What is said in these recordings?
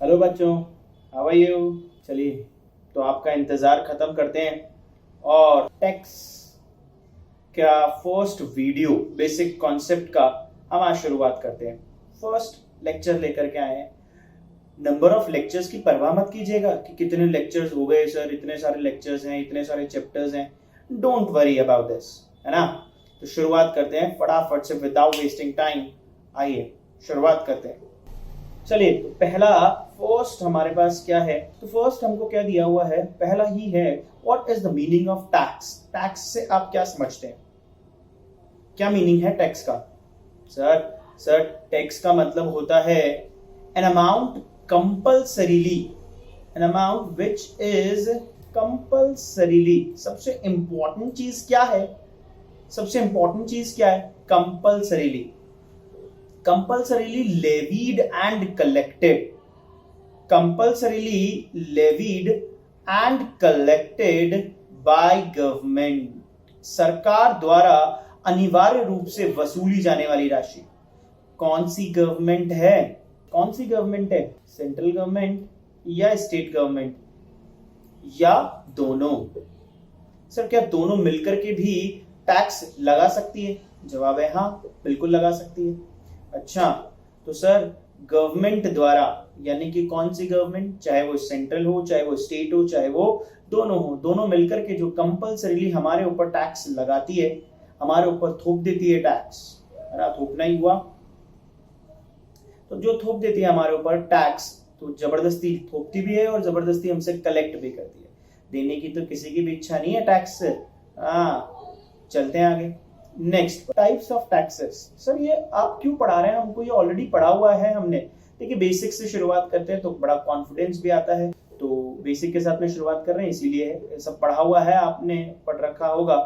Hello बच्चों, how are you. चलिए, तो आपका इंतज़ार ख़त्म करते हैं और टैक्स का फर्स्ट वीडियो बेसिक कॉन्सेप्ट का हम आज शुरुआत करते हैं। फर्स्ट लेक्चर लेकर के आए हैं। नंबर ऑफ लेक्चर्स की परवाह मत कीजिएगा कि कितने लेक्चर्स हो गए सर, इतने सारे लेक्चर्स हैं, इतने सारे चैप्टर्स हैं। डोंट वरी अबाउट दिस, है ना। तो शुरुआत करते हैं फटाफट से विदाउट वेस्टिंग टाइम। आइए शुरुआत करते हैं। चलिए, तो पहला फर्स्ट हमारे पास क्या है, तो फर्स्ट हमको क्या दिया हुआ है, पहला ही है what is the meaning of tax. Tax से आप क्या समझते हैं, क्या मीनिंग है टैक्स का। सर टैक्स का मतलब होता है an amount compulsorily, an amount which is compulsorily. सबसे इंपॉर्टेंट चीज क्या है, सबसे इंपॉर्टेंट चीज क्या है, compulsorily. compulsorily levied and collected, compulsorily levied and collected by government, सरकार द्वारा अनिवार्य रूप से वसूली जाने वाली राशि। कौन सी गवर्नमेंट है, कौन सी गवर्नमेंट है, सेंट्रल गवर्नमेंट या स्टेट गवर्नमेंट या दोनों। सर क्या दोनों मिलकर के भी टैक्स लगा सकती है, जवाब है हाँ, बिल्कुल लगा सकती है। अच्छा, तो सर गवर्नमेंट द्वारा यानी कि कौन सी गवर्नमेंट, चाहे वो सेंट्रल हो, चाहे वो स्टेट हो, चाहे वो दोनों हो, दोनों मिलकर के जो कंपल्सरीली हमारे ऊपर टैक्स लगाती है, हमारे ऊपर थोप देती है टैक्स, है ना। थोपना ही हुआ, तो जो थोप देती है हमारे ऊपर टैक्स, तो जबरदस्ती थोपती भी है और जबरदस्ती हमसे कलेक्ट भी करती है। देने की तो किसी की भी इच्छा नहीं है टैक्स। चलते हैं आगे। Next, types of taxes. Sir ये आप क्यों पढ़ा रहे हैं, हमको ये ऑलरेडी पढ़ा हुआ है हमने। देखिए बेसिक से शुरुआत करते हैं तो बड़ा कॉन्फिडेंस भी आता है, तो बेसिक के साथ में शुरुआत कर रहे हैं, इसीलिए सब पढ़ा हुआ है, आपने पढ़ रखा होगा,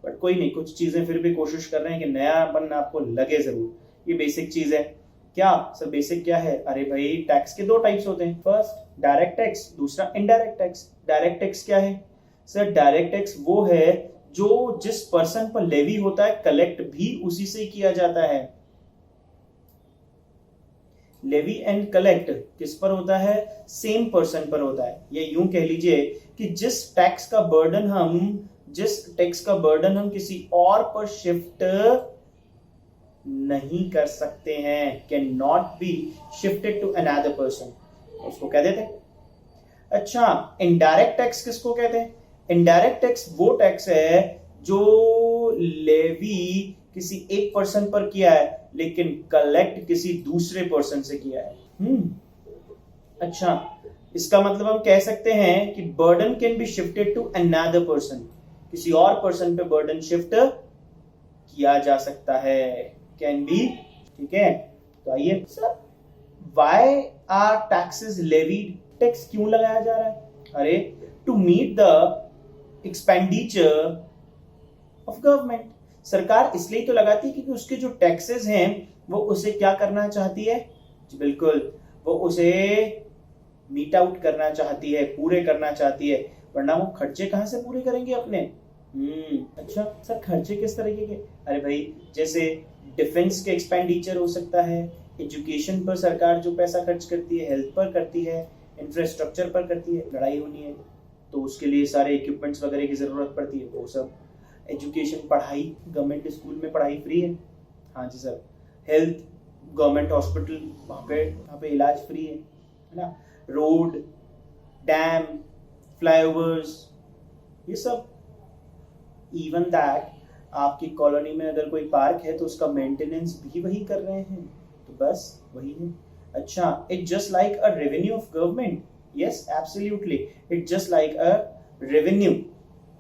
बट कोई नहीं, कुछ चीजें फिर भी कोशिश कर रहे हैं कि नयापन आपको लगे जरूर। ये बेसिक चीज है। क्या सर बेसिक क्या है, अरे भाई टैक्स के दो टाइप्स होते हैं, फर्स्ट डायरेक्ट टैक्स, दूसरा इनडायरेक्ट टैक्स। डायरेक्ट टैक्स क्या है सर, डायरेक्ट टैक्स वो है जो जिस पर्सन पर लेवी होता है, कलेक्ट भी उसी से किया जाता है। लेवी एंड कलेक्ट किस पर होता है, सेम पर्सन पर होता है। या यूं कह लीजिए कि जिस टैक्स का बर्डन हम किसी और पर शिफ्ट नहीं कर सकते हैं, can not be shifted to another person, उसको कह देते हैं। अच्छा, इनडायरेक्ट टैक्स किसको कहते हैं, इनडायरेक्ट टैक्स वो टैक्स है जो लेवी किसी एक पर्सन पर किया है लेकिन कलेक्ट किसी दूसरे पर्सन से किया है। अच्छा, इसका मतलब हम कह सकते हैं कि burden can be shifted to another person, किसी और पर्सन पे बर्डन शिफ्ट किया जा सकता है, कैन बी। ठीक है, तो आइए sir, why are taxes levied, tax क्यों लगाया जा रहा है, are to meet the expenditure of government. सरकार इसलिए तो लगाती है क्योंकि उसके जो टैक्सेस हैं वो उसे क्या करना चाहती है, बिल्कुल वो उसे मीट आउट करना चाहती है, पूरे करना चाहती है, वरना वो खर्चे कहां से पूरे करेंगे अपने। अच्छा सर, खर्चे किस तरीके के, अरे भाई जैसे डिफेंस के एक्सपेंडिचर हो सकता है, एजुकेशन पर सरकार जो पैसा खर्च करती है, हेल्थ पर करती है, इंफ्रास्ट्रक्चर पर करती है, लड़ाई होनी है तो उसके लिए सारे इक्विपमेंट्स वगैरह की जरूरत पड़ती है, वो सब। एजुकेशन, पढ़ाई, गवर्नमेंट स्कूल में पढ़ाई फ्री है, हाँ जी सर। हेल्थ, गवर्नमेंट हॉस्पिटल, वहाँ पे इलाज फ्री है ना। रोड, डैम, फ्लाईओवर्स, ये सब। इवन दैट आपकी कॉलोनी में अगर कोई पार्क है तो उसका मेंटेनेंस भी वही कर रहे हैं, तो बस वही है। अच्छा, it just like a revenue of government, yes absolutely, it just like a revenue.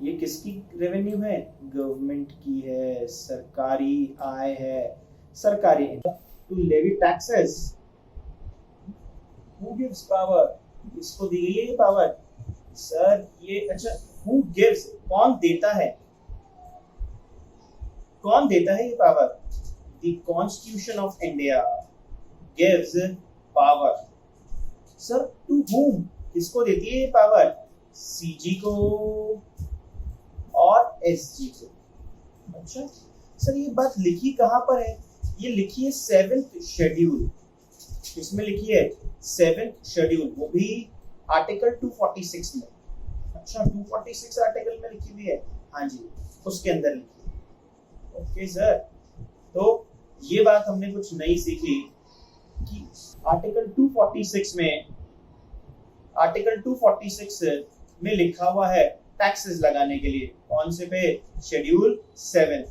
ये किसकी रेवेन्यू है, गवर्नमेंट की है, सरकारी आय है, सरकारी। To levy taxes, who gives power, किसको दी गई है ये पावर सर, ये अच्छा हु गिव्स, कौन देता है, कौन देता है ये power, the constitution of India gives power. Sir to whom, किसको देती है ये पावर, सीजी को और एसजी को। अच्छा सर, ये बात लिखी कहां पर है, ये लिखी है 7th शेड्यूल, इसमें लिखी है 7th शेड्यूल, वो भी आर्टिकल 246 में। अच्छा, 246 आर्टिकल में लिखी हुई है, हाँ जी, उसके अंदर लिखी है। ओके सर, तो ये बात हमने कुछ नई सीखी कि आर्टिकल 246 में लिखा हुआ है टैक्सेस लगाने के लिए, कौन से पे? शेड्यूल 7।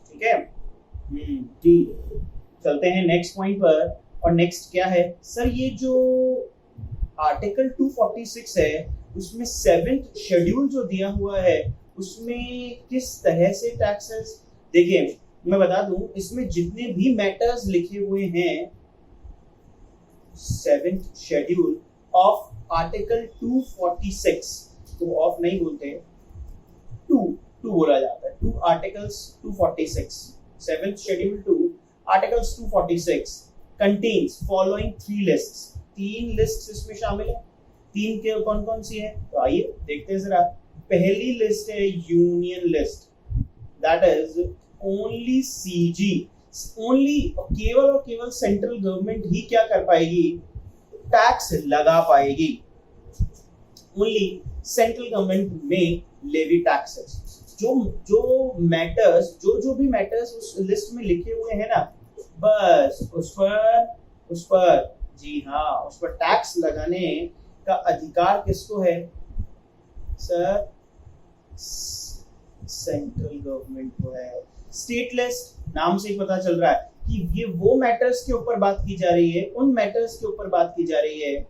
ठीक है जी, चलते हैं नेक्स्ट पॉइंट पर। और नेक्स्ट क्या है सर? ये जो आर्टिकल 246 है उसमें 7th शेड्यूल जो दिया हुआ है उसमें किस तरह से टैक्सेस, देखिए मैं बता दूं, इसमें जितने भी मैटर्स लिखे हुए हैं 7th शेड्यूल ऑफ आर्टिकल 246, तो ऑफ नहीं बोलते, टू बोला जाता है, to articles 246, 7th schedule 2 articles 246 contains following 3 lists. 3 list इसमें शामिल है। 3 के कौन कौन सी है? तो आइए देखते हैं जरा। पहली लिस्ट है union list, that is only CG, only केवल और केवल सेंट्रल गवर्नमेंट ही क्या कर पाएगी? टैक्स लगा पाएगी। ओनली सेंट्रल गवर्नमेंट में लेवी टैक्सेस। जो मैटर्स, जो भी मैटर्स उस लिस्ट में लिखे हुए हैं ना, बस उस पर जी हाँ, उस पर टैक्स लगाने का अधिकार किसको है सर? सेंट्रल गवर्नमेंट को है। स्टेट लिस्ट नाम से ही पता चल रहा है कि ये वो मैटर्स के ऊपर बात की जा रही है, उन मैटर्स के ऊपर बात की जा रही है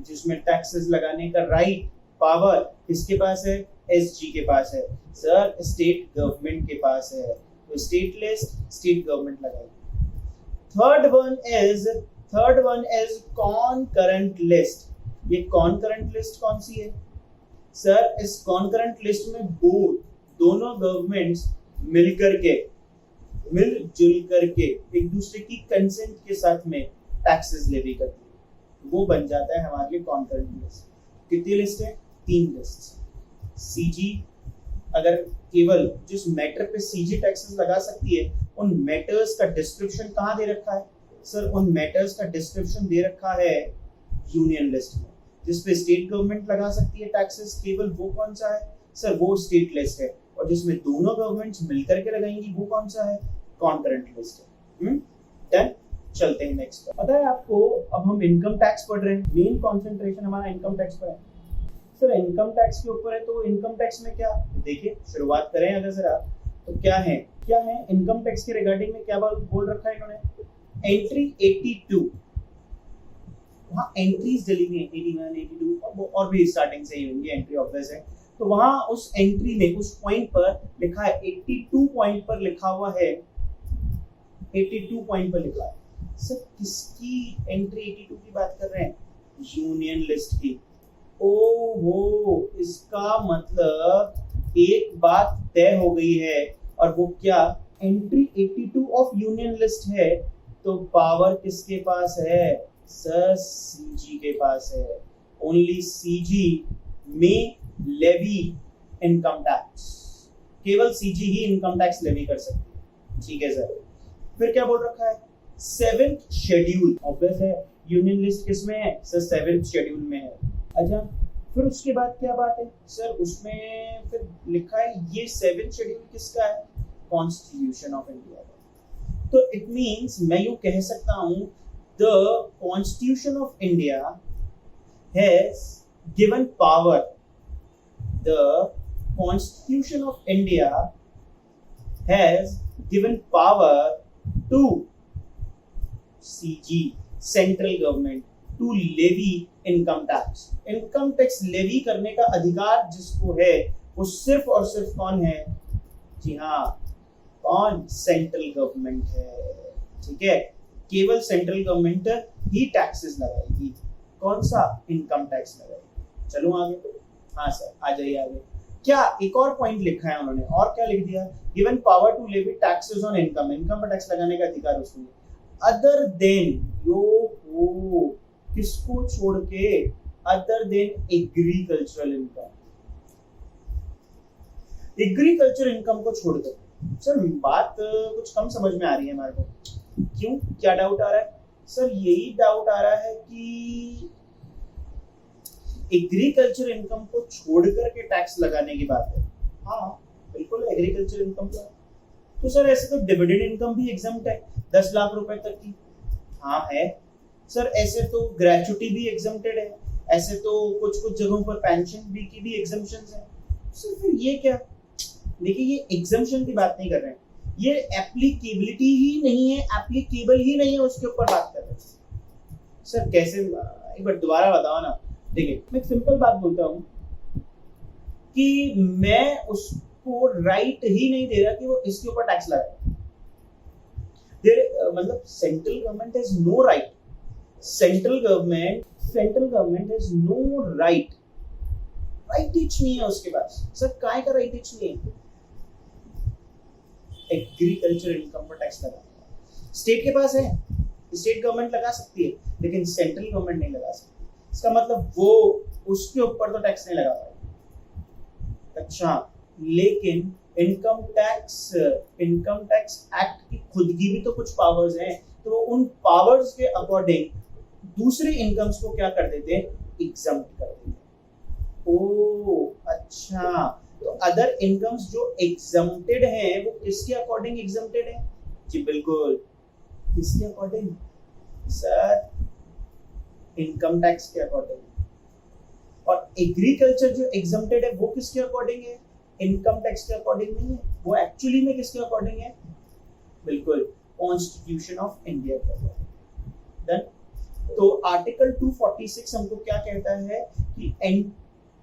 जिसमें टैक्सेस लगाने का राइट, पावर किसके पास है? एसजी के पास है सर, स्टेट गवर्नमेंट के पास है। तो स्टेट लिस्ट स्टेट गवर्नमेंट लगाएगी। Third one is कॉनकरेंट list. ये कॉनकरेंट लिस्ट कौन सी है सर? इस कॉनकरेंट लिस्ट में दोनों गवर्नमेंट्स मिलजुल करके एक दूसरे की कंसेंट के साथ में टैक्सेस लेवी करती है, वो बन जाता है हमारे लिए कॉनकरेंट लिस्ट। कितनी लिस्ट है? 3 लिस्ट। सीजी, अगर केवल जिस मैटर पे सीजी टैक्सेस लगा सकती है, उन मैटर्स का डिस्क्रिप्शन कहाँ दे रखा है सर? उन मैटर्स का डिस्क्रिप्शन दे रखा है यूनियन लिस्ट में। जिसपे स्टेट गवर्नमेंट लगा सकती है टैक्सेस, केवल वो कौन सा है सर? वो स्टेट लिस्ट है। और जिसमें दोनों गवर्नमेंट्स मिलकर के लगाएंगी वो कौन सा है? कॉनकरेंट लिस्ट है। डन, चलते हैं नेक्स्ट पर। पता है आपको, अब हम इनकम टैक्स पढ़ रहे हैं, मेन कंसंट्रेशन हमारा इनकम टैक्स पर है सर। इनकम टैक्स के ऊपर है, तो इनकम टैक्स में क्या, देखिए शुरुआत करें अगर जरा, तो क्या है इनकम टैक्स के रिगार्डिंग में क्या बोल रखा है इन्होंने? एंट्री 82, वहाँ एंट्रीज डली हुई है 81, 82 और भी स्टार्टिंग से ही होंगी एंट्री ऑब्वियस है। तो वहाँ उस एंट्री में उस पॉइंट पर लिखा है 82 पॉइंट पर लिखा हुआ है, 82 पॉइंट पर लिखा है सर। किसकी एंट्री 82 की बात कर रहे हैं? यूनियन लिस्ट की। ओहो, इसका मतलब एक बात तय हो गई है, और वो क्या? एंट्री 82 ऑफ यूनियन लिस्ट है, तो पावर किसके पास है सर? सीजी के पास है। ओनली सीजी में लेवी इनकम टैक्स, केवल सीजी ही इनकम टैक्स लेवी कर सकती है। ठीक है सर। फिर क्या बोल रखा है? 7th शेड्यूल, ऑब्वियस है यूनियन लिस्ट किसमें है सर? 7th शेड्यूल में है। अच्छा, फिर उसके बाद क्या बात है सर? उसमें फिर लिखा है ये 7th शेड्यूल किसका है? कॉन्स्टिट्यूशन ऑफ इंडिया का। तो इट मींस मैं यूं कह सकता हूं, the constitution of India has given power, the constitution of India has given power to CG, central government, to levy income tax. Income tax levy करने का अधिकार जिसको है वो सिर्फ और सिर्फ कौन है? जी हाँ, कौन? सेंट्रल गवर्नमेंट है। ठीक है, केवल सेंट्रल गवर्नमेंट ही टैक्सेस लगाएगी। कौन सा? इनकम टैक्स लगाएगी। चलो आगे। हाँ सर, आ जाइए आगे। क्या एक और पॉइंट लिखा है उन्होंने, और क्या लिख दिया? Given power to levy taxes on income, income पर टैक्स लगाने का अधिकार उसको, अदर देन यो किसको छोड़ के? Other than agricultural income, agriculture income को छोड़ दो। सर बात कुछ कम समझ में आ रही है हमारे को, क्यों? क्या डाउट आ रहा है सर यही डाउट आ रहा है कि एग्रीकल्चर इनकम को छोड़ करके टैक्स लगाने की बात है। हाँ बिल्कुल एग्रीकल्चर इनकम का। तो सर ऐसे तो डिविडेंड इनकम भी एग्जम्प्ट है 10 लाख रुपए तक की। हाँ है सर। ऐसे तो ग्रेचुटी भी एग्जम्प्टेड है। ऐसे तो कुछ कुछ जगहों पर पेंशन भी की भी एग्जम्पशंस है। सर फिर ये क्या? देखिए ये एग्जम्पशन की बात नहीं कर रहे हैं, ये एप्लीकेबिलिटी ही नहीं है, एप्लीकेबल ही नहीं है, उसके ऊपर बात कर रहे हैं। सर कैसे? एक बार दोबारा बताओ ना। देखिए मैं एक सिंपल बात बोलता हूँ कि मैं उसको राइट ही नहीं दे रहा कि वो इसके ऊपर टैक्स लगाए। मतलब central government has no right, central government has no right each नहीं है उसके पास। सर काय का राइट ईच नहीं है एग्रीकल्चर इनकम पर टैक्स लगाने? स्टेट के पास है, स्टेट गवर्नमेंट लगा सकती है, लेकिन सेंट्रल गवर्नमेंट नहीं लगा सकती। इसका मतलब वो उसके ऊपर तो टैक्स नहीं लगा पाएगी। अच्छा, लेकिन इनकम टैक्स एक्ट की खुद की भी तो कुछ पावर्स हैं, तो वो उन पावर्स के अकॉर्डिंग दूसरे इनकम्स को क्या कर देते हैं? एग्जम्प्ट कर देते हैं। ओ अच्छा, तो अदर इनकम्स जो एग्जम्प्टेड हैं वो किसके अकॉर्डिंग एग्जम्प्टेड है? जी बिल्कुल, किसके अकॉर्डिंग? सर इनकम टैक्स के अकॉर्डिंग। और एग्रीकल्चर जो एग्जम्प्टेड है वो किसके अकॉर्डिंग है? इनकम टैक्स के अकॉर्डिंग नहीं है, वो एक्चुअली में किसके अकॉर्डिंग है? बिल्कुल, कॉन्स्टिट्यूशन ऑफ इंडिया के अकॉर्डिंग। डन। तो आर्टिकल 246 हमको क्या कहता है कि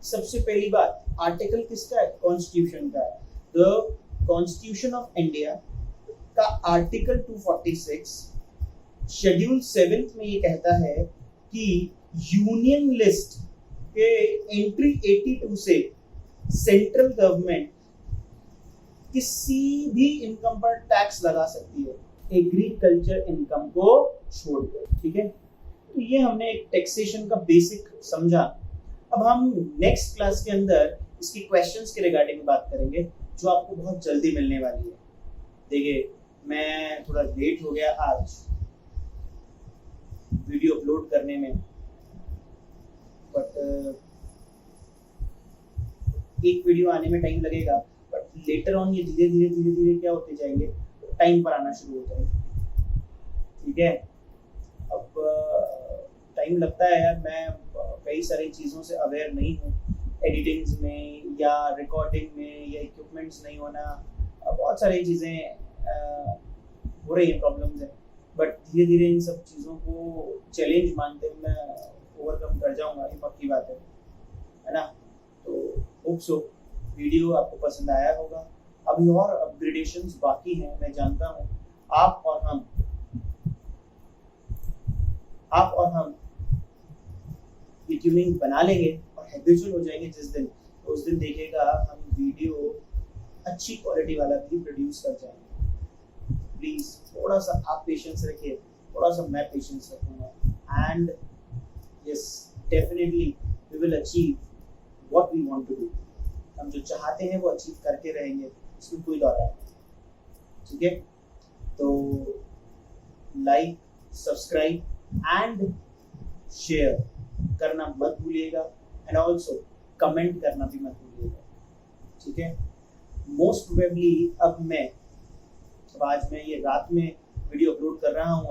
सबसे पहली बात, आर्टिकल किसका है? कॉन्स्टिट्यूशन का है। द कॉन्स्टिट्यूशन ऑफ इंडिया का आर्टिकल 246 शेड्यूल 7 में ये कहता है कि यूनियन लिस्ट के एंट्री 82 से सेंट्रल गवर्नमेंट किसी भी इनकम पर टैक्स लगा सकती है, एग्रीकल्चर इनकम को छोड़कर। ठीक है, तो ये हमने एक टैक्सेशन का बेसिक समझा। अब हम नेक्स्ट क्लास के अंदर इसकी क्वेश्चंस के रिगार्डिंग बात करेंगे, जो आपको बहुत जल्दी मिलने वाली है। देखिए मैं थोड़ा लेट हो गया आज वीडियो अपलोड करने में, बट एक वीडियो आने में टाइम लगेगा, बट लेटर ऑन ये धीरे धीरे क्या होते जाएंगे, टाइम पर आना शुरू हो जाएंगे। ठीक है, अब टाइम लगता है यार, मैं कई सारी चीज़ों से अवेयर नहीं हूँ, एडिटिंग्स में या रिकॉर्डिंग में या इक्विपमेंट्स नहीं होना, बहुत सारी चीज़ें हो रही हैं, प्रॉब्लम्स हैं, बट धीरे धीरे इन सब चीज़ों को चैलेंज मानते हुए मैं ओवरकम कर जाऊँगा, ये पक्की बात है ना। तो होप सो वीडियो आपको पसंद आया होगा। अभी और अपग्रेडेशंस बाकी हैं, मैं जानता हूँ। आप और हम ये ट्यूनिंग बना लेंगे और हैबिचुअल हो जाएंगे जिस दिन, तो उस दिन देखिएगा हम वीडियो अच्छी क्वालिटी वाला भी प्रोड्यूस कर जाएंगे। प्लीज थोड़ा सा आप पेशेंस रखिए, थोड़ा सा मैं पेशेंस रखूंगा, and yes definitely we will achieve what we want to do. हम जो चाहते हैं वो अचीव करके रहेंगे, इसमें कोई दौर नहीं। ठीक है, तो लाइक, सब्सक्राइब एंड शेयर करना मत भूलिएगा, एंड ऑल्सो कमेंट करना भी मत भूलिएगा। ठीक है, मोस्ट प्रोबेबली अब आज मैं ये रात में वीडियो अपलोड कर रहा हूँ।